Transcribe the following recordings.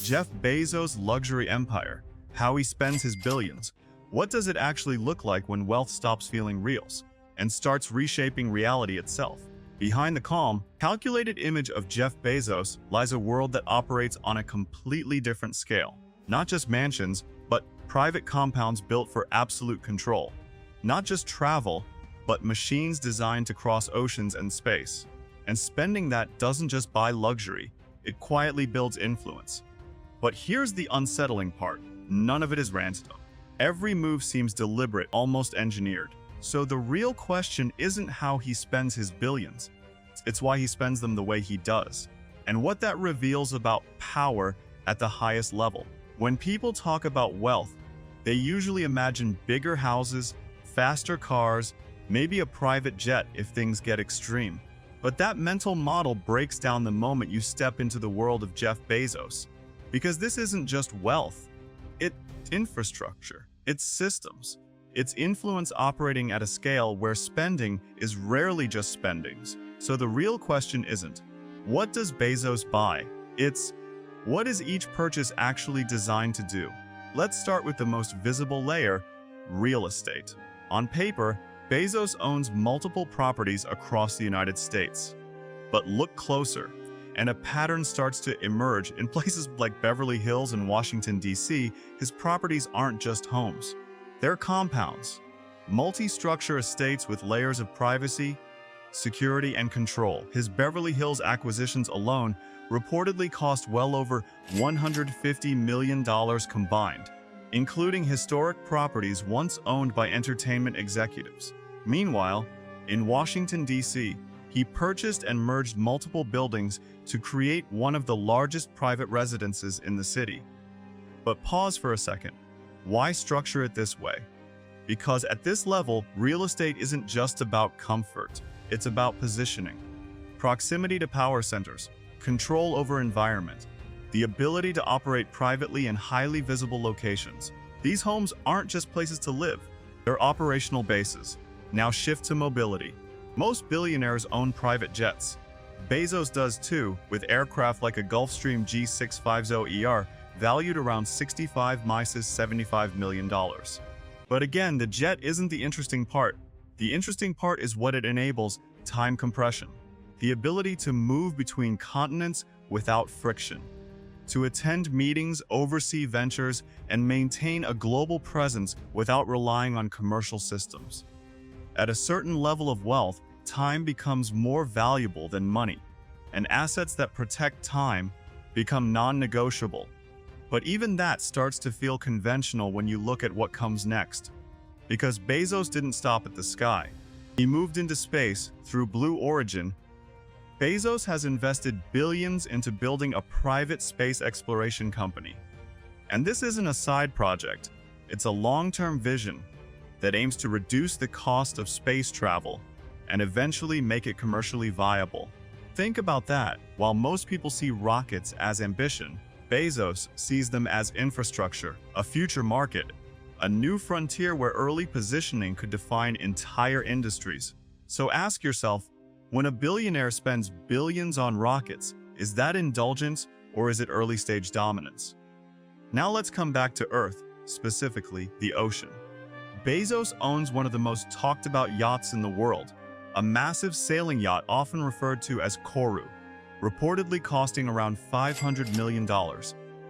Jeff Bezos' luxury empire, how he spends his billions. What does it actually look like when wealth stops feeling real and starts reshaping reality itself? Behind the calm, calculated image of Jeff Bezos lies a world that operates on a completely different scale. Not just mansions, but private compounds built for absolute control. Not just travel, but machines designed to cross oceans and space. And spending that doesn't just buy luxury, it quietly builds influence. But here's the unsettling part. None of it is random. Every move seems deliberate, almost engineered. So the real question isn't how he spends his billions. It's why he spends them the way he does. And what that reveals about power at the highest level. When people talk about wealth, they usually imagine bigger houses, faster cars, maybe a private jet if things get extreme. But that mental model breaks down the moment you step into the world of Jeff Bezos. Because this isn't just wealth, it's infrastructure, it's systems, it's influence operating at a scale where spending is rarely just spendings. So the real question isn't, what does Bezos buy? It's, what is each purchase actually designed to do? Let's start with the most visible layer, real estate. On paper, Bezos owns multiple properties across the United States. But look closer, and a pattern starts to emerge. In places like Beverly Hills and Washington, D.C., his properties aren't just homes. They're compounds, multi-structure estates with layers of privacy, security, and control. His Beverly Hills acquisitions alone reportedly cost well over $150 million combined, including historic properties once owned by entertainment executives. Meanwhile, in Washington, D.C., he purchased and merged multiple buildings to create one of the largest private residences in the city. But pause for a second. Why structure it this way? Because at this level, real estate isn't just about comfort. It's about positioning. Proximity to power centers, control over environment, the ability to operate privately in highly visible locations. These homes aren't just places to live, they're operational bases. Now shift to mobility. Most billionaires own private jets. Bezos does too, with aircraft like a Gulfstream G650ER valued around $75 million. But again, the jet isn't the interesting part. The interesting part is what it enables: time compression. The ability to move between continents without friction. To attend meetings, oversee ventures, and maintain a global presence without relying on commercial systems. At a certain level of wealth, time becomes more valuable than money, and assets that protect time become non-negotiable. But even that starts to feel conventional when you look at what comes next. Because Bezos didn't stop at the sky. He moved into space through Blue Origin. Bezos has invested billions into building a private space exploration company. And this isn't a side project, it's a long-term vision that aims to reduce the cost of space travel and eventually make it commercially viable. Think about that. While most people see rockets as ambition, Bezos sees them as infrastructure, a future market, a new frontier where early positioning could define entire industries. So ask yourself, when a billionaire spends billions on rockets, is that indulgence or is it early-stage dominance? Now let's come back to Earth, specifically the ocean. Bezos owns one of the most talked about yachts in the world, a massive sailing yacht often referred to as Koru, reportedly costing around $500 million.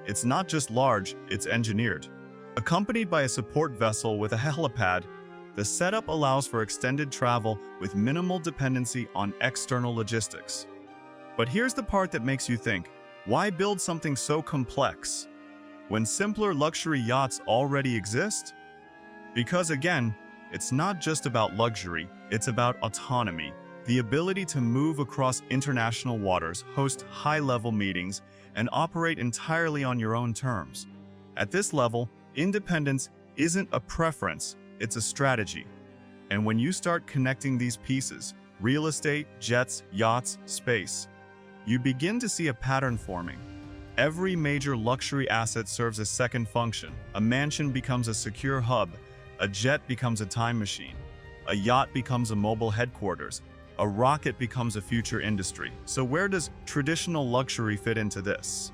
It's not just large, it's engineered. Accompanied by a support vessel with a helipad, the setup allows for extended travel with minimal dependency on external logistics. But here's the part that makes you think, why build something so complex when simpler luxury yachts already exist? Because again, it's not just about luxury, it's about autonomy. The ability to move across international waters, host high-level meetings, and operate entirely on your own terms. At this level, independence isn't a preference, it's a strategy. And when you start connecting these pieces, real estate, jets, yachts, space, you begin to see a pattern forming. Every major luxury asset serves a second function. A mansion becomes a secure hub, a jet becomes a time machine, a yacht becomes a mobile headquarters, a rocket becomes a future industry. So where does traditional luxury fit into this?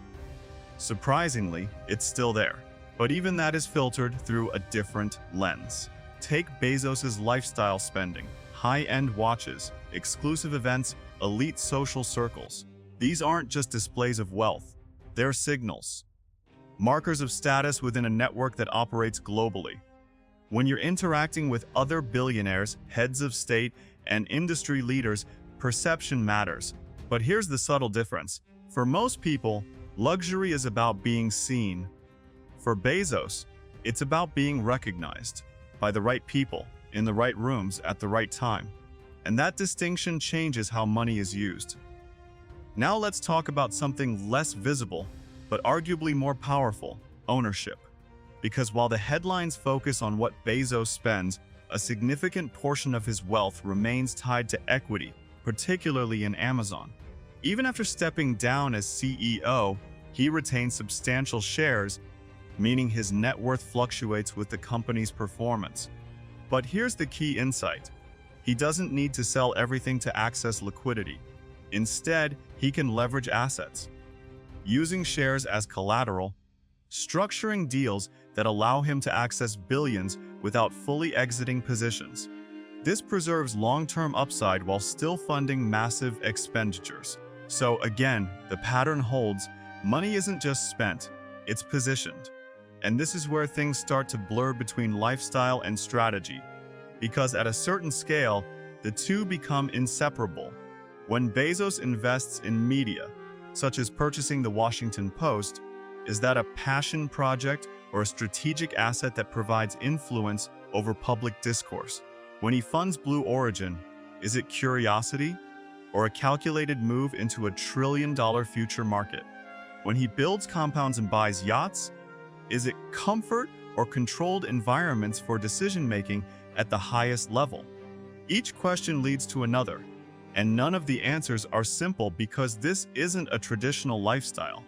Surprisingly, it's still there. But even that is filtered through a different lens. Take Bezos's lifestyle spending, high-end watches, exclusive events, elite social circles. These aren't just displays of wealth, they're signals. Markers of status within a network that operates globally. When you're interacting with other billionaires, heads of state, and industry leaders, perception matters. But here's the subtle difference. For most people, luxury is about being seen. For Bezos, it's about being recognized by the right people, in the right rooms, at the right time. And that distinction changes how money is used. Now let's talk about something less visible, but arguably more powerful: ownership. Because while the headlines focus on what Bezos spends, a significant portion of his wealth remains tied to equity, particularly in Amazon. Even after stepping down as CEO, he retains substantial shares, meaning his net worth fluctuates with the company's performance. But here's the key insight. He doesn't need to sell everything to access liquidity. Instead, he can leverage assets, using shares as collateral, structuring deals that allow him to access billions without fully exiting positions. This preserves long-term upside while still funding massive expenditures. So again, the pattern holds. Money isn't just spent, it's positioned. And this is where things start to blur between lifestyle and strategy, because at a certain scale, the two become inseparable. When Bezos invests in media, such as purchasing the Washington Post, is that a passion project or a strategic asset that provides influence over public discourse? When he funds Blue Origin, is it curiosity or a calculated move into a trillion-dollar future market? When he builds compounds and buys yachts, is it comfort or controlled environments for decision-making at the highest level? Each question leads to another, and none of the answers are simple because this isn't a traditional lifestyle.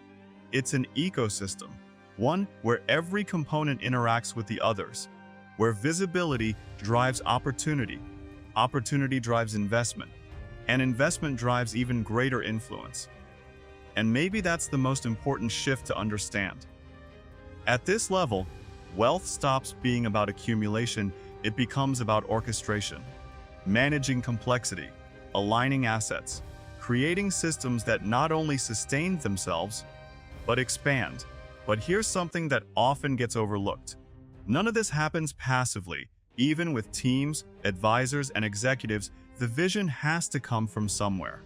It's an ecosystem, one where every component interacts with the others, where visibility drives opportunity, opportunity drives investment, and investment drives even greater influence. And maybe that's the most important shift to understand. At this level, wealth stops being about accumulation, it becomes about orchestration, managing complexity, aligning assets, creating systems that not only sustain themselves, but expand. But here's something that often gets overlooked. None of this happens passively. Even with teams, advisors, and executives, the vision has to come from somewhere.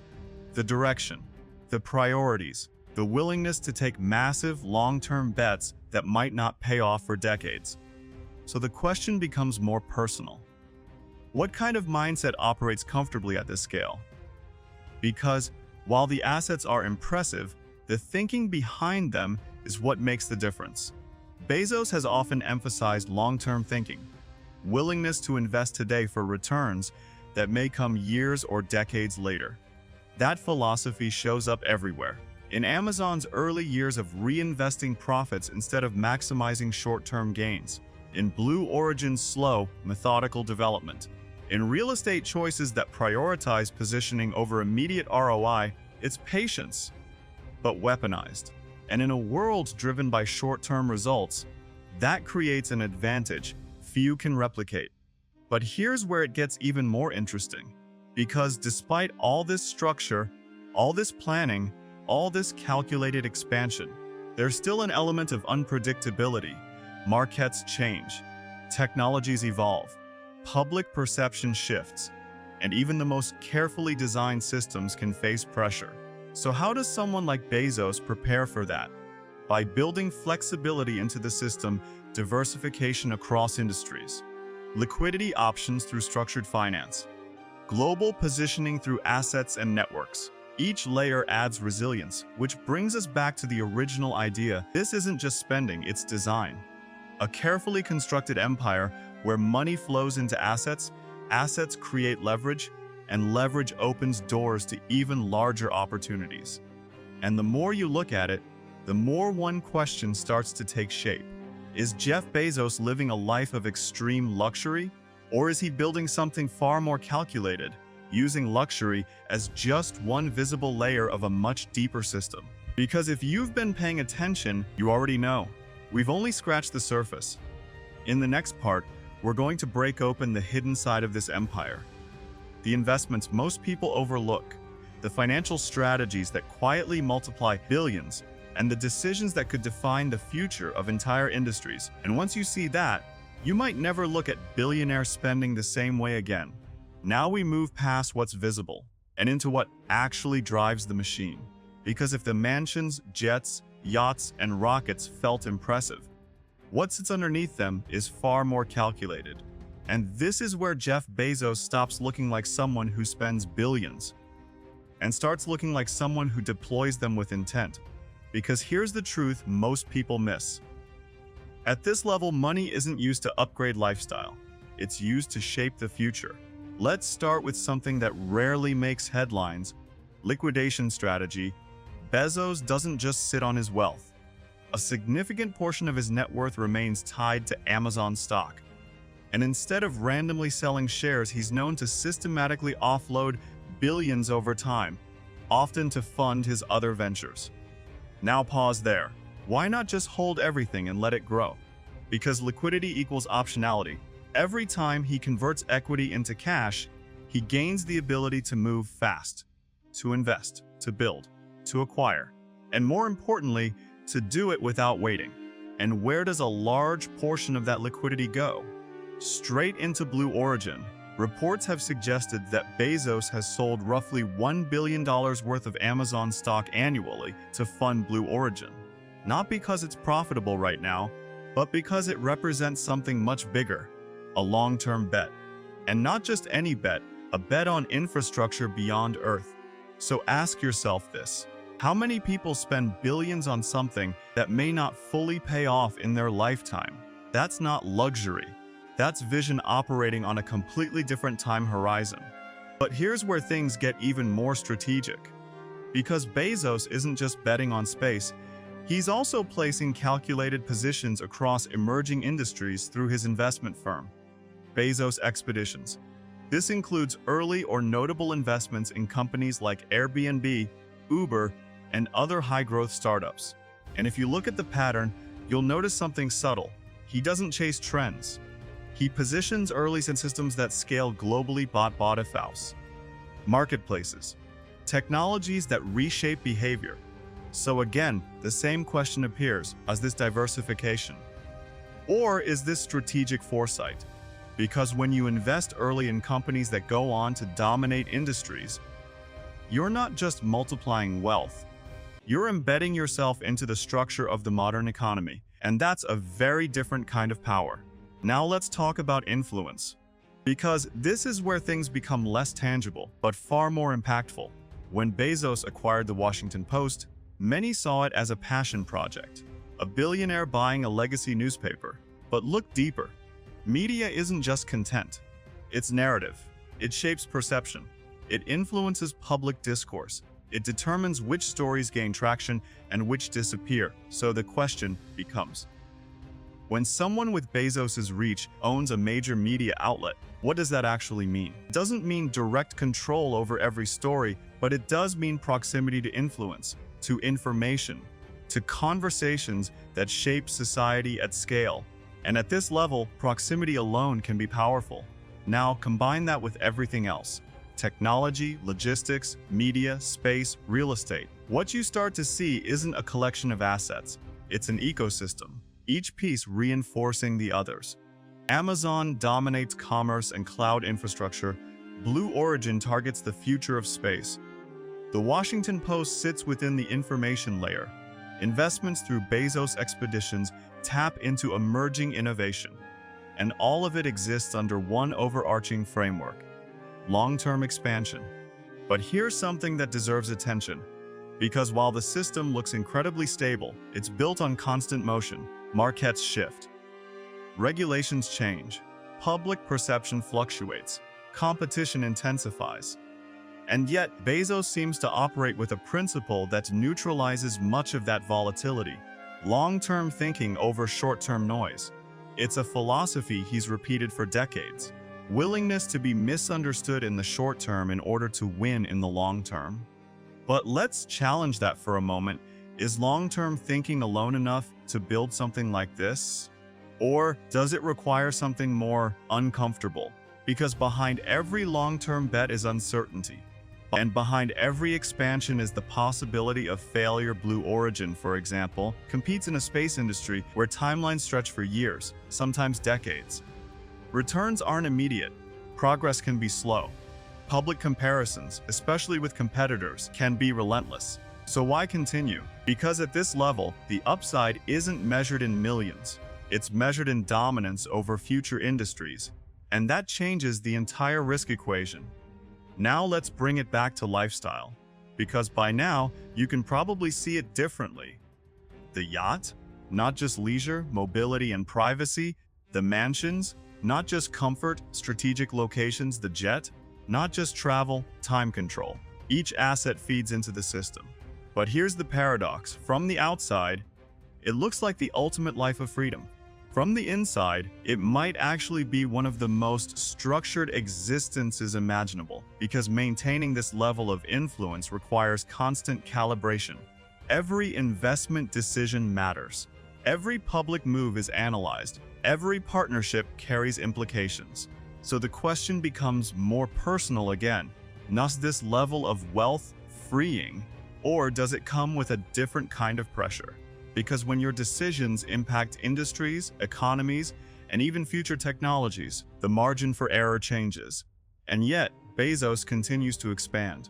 The direction, the priorities, the willingness to take massive, long-term bets that might not pay off for decades. So the question becomes more personal. What kind of mindset operates comfortably at this scale? Because while the assets are impressive, the thinking behind them is what makes the difference. Bezos has often emphasized long-term thinking, willingness to invest today for returns that may come years or decades later. That philosophy shows up everywhere. In Amazon's early years of reinvesting profits instead of maximizing short-term gains. In Blue Origin's slow, methodical development. In real estate choices that prioritize positioning over immediate ROI, it's patience, but weaponized. And in a world driven by short-term results, that creates an advantage few can replicate. But here's where it gets even more interesting. Because despite all this structure, all this planning, all this calculated expansion, there's still an element of unpredictability. Markets change, technologies evolve, public perception shifts, and even the most carefully designed systems can face pressure. So how does someone like Bezos prepare for that? By building flexibility into the system, diversification across industries, liquidity options through structured finance, global positioning through assets and networks. Each layer adds resilience, which brings us back to the original idea. This isn't just spending, it's design. A carefully constructed empire where money flows into assets, assets create leverage, and leverage opens doors to even larger opportunities. And the more you look at it, the more one question starts to take shape. Is Jeff Bezos living a life of extreme luxury? Or is he building something far more calculated, using luxury as just one visible layer of a much deeper system? Because if you've been paying attention, you already know. We've only scratched the surface. In the next part, we're going to break open the hidden side of this empire. The investments most people overlook, the financial strategies that quietly multiply billions, and the decisions that could define the future of entire industries. And once you see that, you might never look at billionaire spending the same way again. Now we move past what's visible and into what actually drives the machine. Because if the mansions, jets, yachts, and rockets felt impressive, what sits underneath them is far more calculated. And this is where Jeff Bezos stops looking like someone who spends billions and starts looking like someone who deploys them with intent. Because here's the truth most people miss. At this level, money isn't used to upgrade lifestyle. It's used to shape the future. Let's start with something that rarely makes headlines: liquidation strategy. Bezos doesn't just sit on his wealth. A significant portion of his net worth remains tied to Amazon stock. And instead of randomly selling shares, he's known to systematically offload billions over time, often to fund his other ventures. Now pause there. Why not just hold everything and let it grow? Because liquidity equals optionality. Every time he converts equity into cash, he gains the ability to move fast, to invest, to build, to acquire, and more importantly, to do it without waiting. And where does a large portion of that liquidity go? Straight into Blue Origin. Reports have suggested that Bezos has sold roughly $1 billion worth of Amazon stock annually to fund Blue Origin. Not because it's profitable right now, but because it represents something much bigger, a long-term bet. And not just any bet, a bet on infrastructure beyond Earth. So ask yourself this: how many people spend billions on something that may not fully pay off in their lifetime? That's not luxury. That's vision operating on a completely different time horizon. But here's where things get even more strategic. Because Bezos isn't just betting on space, he's also placing calculated positions across emerging industries through his investment firm, Bezos Expeditions. This includes early or notable investments in companies like Airbnb, Uber, and other high-growth startups. And if you look at the pattern, you'll notice something subtle. He doesn't chase trends. He positions early in systems that scale globally. Bot-Bot-Faust. Marketplaces. Technologies that reshape behavior. So again, the same question appears: is this diversification? Or is this strategic foresight? Because when you invest early in companies that go on to dominate industries, you're not just multiplying wealth, you're embedding yourself into the structure of the modern economy. And that's a very different kind of power. Now let's talk about influence. Because this is where things become less tangible, but far more impactful. When Bezos acquired the Washington Post, many saw it as a passion project, a billionaire buying a legacy newspaper. But look deeper. Media isn't just content. It's narrative. It shapes perception. It influences public discourse. It determines which stories gain traction and which disappear. So the question becomes, when someone with Bezos's reach owns a major media outlet, what does that actually mean? It doesn't mean direct control over every story, but it does mean proximity to influence, to information, to conversations that shape society at scale. And at this level, proximity alone can be powerful. Now combine that with everything else: technology, logistics, media, space, real estate. What you start to see isn't a collection of assets. It's an ecosystem, each piece reinforcing the others. Amazon dominates commerce and cloud infrastructure. Blue Origin targets the future of space. The Washington Post sits within the information layer. Investments through Bezos Expeditions tap into emerging innovation. And all of it exists under one overarching framework: long-term expansion. But here's something that deserves attention. Because while the system looks incredibly stable, it's built on constant motion. Markets shift. Regulations change. Public perception fluctuates. Competition intensifies. And yet, Bezos seems to operate with a principle that neutralizes much of that volatility: long-term thinking over short-term noise. It's a philosophy he's repeated for decades. Willingness to be misunderstood in the short term in order to win in the long term. But let's challenge that for a moment. Is long-term thinking alone enough to build something like this? Or does it require something more uncomfortable? Because behind every long-term bet is uncertainty. And behind every expansion is the possibility of failure. Blue Origin, for example, competes in a space industry where timelines stretch for years, sometimes decades. Returns aren't immediate. Progress can be slow. Public comparisons, especially with competitors, can be relentless. So why continue? Because at this level, the upside isn't measured in millions. It's measured in dominance over future industries. And that changes the entire risk equation. Now let's bring it back to lifestyle. Because by now, you can probably see it differently. The yacht? Not just leisure, mobility, and privacy. The mansions? Not just comfort, strategic locations. The jet? Not just travel, time control. Each asset feeds into the system. But here's the paradox. From the outside, it looks like the ultimate life of freedom. From the inside, it might actually be one of the most structured existences imaginable, because maintaining this level of influence requires constant calibration. Every investment decision matters. Every public move is analyzed. Every partnership carries implications. So the question becomes more personal again. Does this level of wealth freeing, or does it come with a different kind of pressure? Because when your decisions impact industries, economies, and even future technologies, the margin for error changes. And yet, Bezos continues to expand.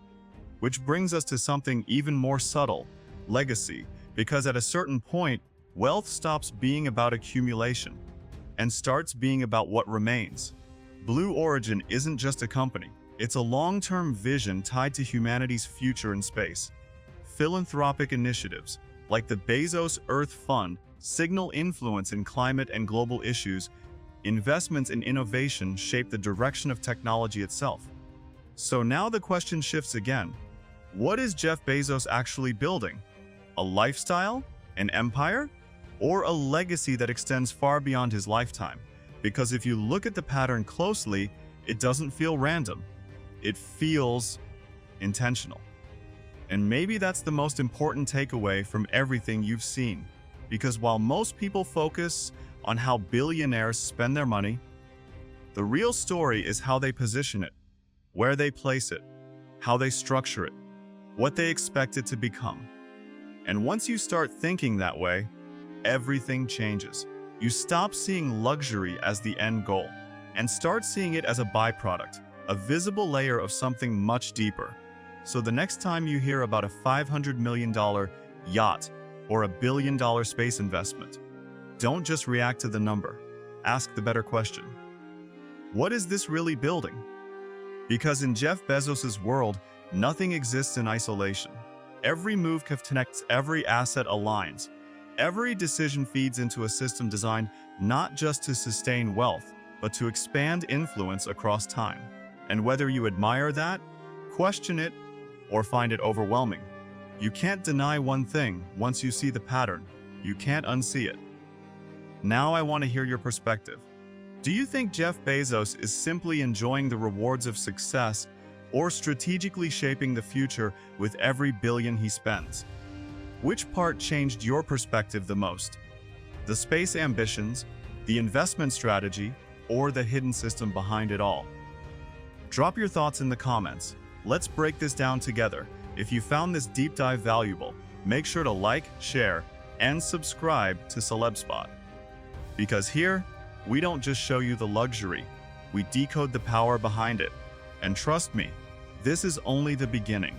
Which brings us to something even more subtle, legacy. Because at a certain point, wealth stops being about accumulation and starts being about what remains. Blue Origin isn't just a company. It's a long-term vision tied to humanity's future in space. Philanthropic initiatives, like the Bezos Earth Fund, signal influence in climate and global issues. Investments in innovation shape the direction of technology itself. So now the question shifts again. What is Jeff Bezos actually building? A lifestyle? An empire? Or a legacy that extends far beyond his lifetime? Because if you look at the pattern closely, it doesn't feel random. It feels intentional. And maybe that's the most important takeaway from everything you've seen. Because while most people focus on how billionaires spend their money, the real story is how they position it, where they place it, how they structure it, what they expect it to become. And once you start thinking that way, everything changes. You stop seeing luxury as the end goal and start seeing it as a byproduct, a visible layer of something much deeper. So the next time you hear about a $500 million yacht or a $1 billion space investment, don't just react to the number. Ask the better question. What is this really building? Because in Jeff Bezos' world, nothing exists in isolation. Every move connects, every asset aligns. Every decision feeds into a system designed not just to sustain wealth, but to expand influence across time. And whether you admire that, question it, or find it overwhelming, you can't deny one thing. Once you see the pattern, you can't unsee it. Now I want to hear your perspective. Do you think Jeff Bezos is simply enjoying the rewards of success or strategically shaping the future with every billion he spends? Which part changed your perspective the most? The space ambitions, the investment strategy, or the hidden system behind it all? Drop your thoughts in the comments. Let's break this down together. If you found this deep dive valuable, make sure to like, share, and subscribe to CelebSpot. Because here, we don't just show you the luxury, we decode the power behind it. And trust me, this is only the beginning.